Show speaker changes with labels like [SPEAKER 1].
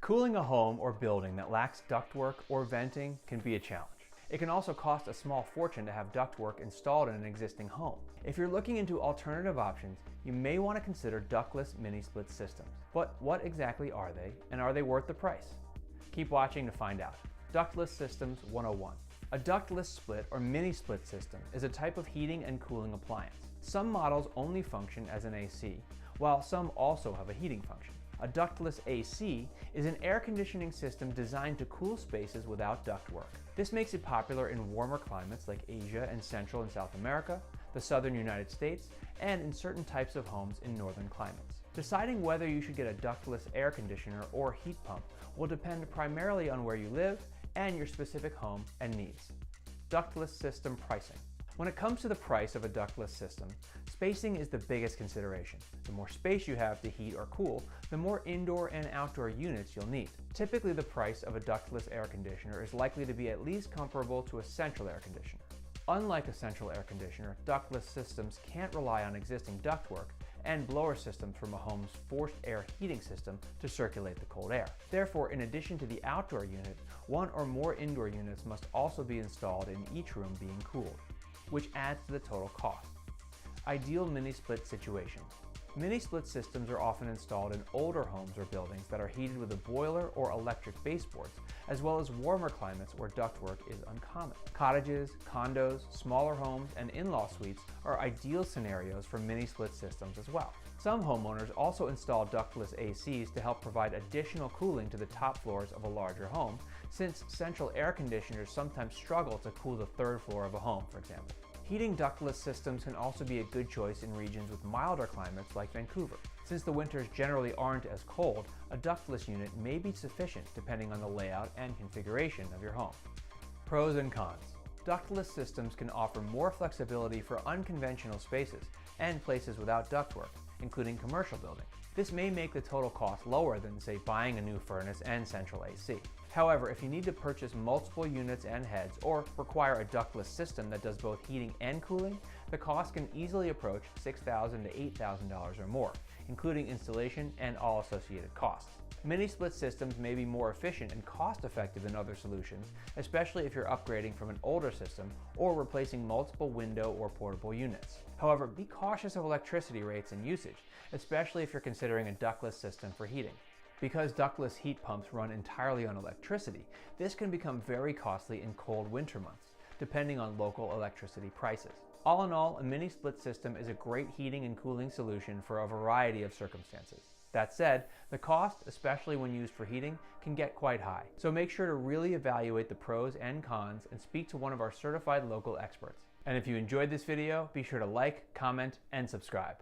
[SPEAKER 1] Cooling a home or building that lacks ductwork or venting can be a challenge. It can also cost a small fortune to have ductwork installed in an existing home. If you're looking into alternative options, you may want to consider ductless mini-split systems. But what exactly are they, and are they worth the price? Keep watching to find out. Ductless Systems 101. A ductless split or mini-split system is a type of heating and cooling appliance. Some models only function as an AC, while some also have a heating function. A ductless AC is an air conditioning system designed to cool spaces without ductwork. This makes it popular in warmer climates like Asia and Central and South America, the southern United States, and in certain types of homes in northern climates. Deciding whether you should get a ductless air conditioner or heat pump will depend primarily on where you live and your specific home and needs. Ductless system pricing. When it comes to the price of a ductless system, spacing is the biggest consideration. The more space you have to heat or cool, the more indoor and outdoor units you'll need. Typically, the price of a ductless air conditioner is likely to be at least comparable to a central air conditioner. Unlike a central air conditioner, ductless systems can't rely on existing ductwork and blower systems from a home's forced air heating system to circulate the cold air. Therefore, in addition to the outdoor unit, one or more indoor units must also be installed in each room being cooled, which adds to the total cost. Ideal mini-split situations. Mini-split systems are often installed in older homes or buildings that are heated with a boiler or electric baseboards, as well as warmer climates where ductwork is uncommon. Cottages, condos, smaller homes, and in-law suites are ideal scenarios for mini-split systems as well. Some homeowners also install ductless ACs to help provide additional cooling to the top floors of a larger home, since central air conditioners sometimes struggle to cool the third floor of a home, for example. Heating ductless systems can also be a good choice in regions with milder climates like Vancouver. Since the winters generally aren't as cold, a ductless unit may be sufficient depending on the layout and configuration of your home. Pros and cons. Ductless systems can offer more flexibility for unconventional spaces and places without ductwork, including commercial buildings. This may make the total cost lower than, say, buying a new furnace and central AC. However, if you need to purchase multiple units and heads or require a ductless system that does both heating and cooling, the cost can easily approach $6,000 to $8,000 or more, including installation and all associated costs. Mini-split systems may be more efficient and cost-effective than other solutions, especially if you're upgrading from an older system or replacing multiple window or portable units. However, be cautious of electricity rates and usage, especially if you're considering a ductless system for heating. Because ductless heat pumps run entirely on electricity, this can become very costly in cold winter months, depending on local electricity prices. All in all, a mini-split system is a great heating and cooling solution for a variety of circumstances. That said, the cost, especially when used for heating, can get quite high. So make sure to really evaluate the pros and cons and speak to one of our certified local experts. And if you enjoyed this video, be sure to like, comment, and subscribe.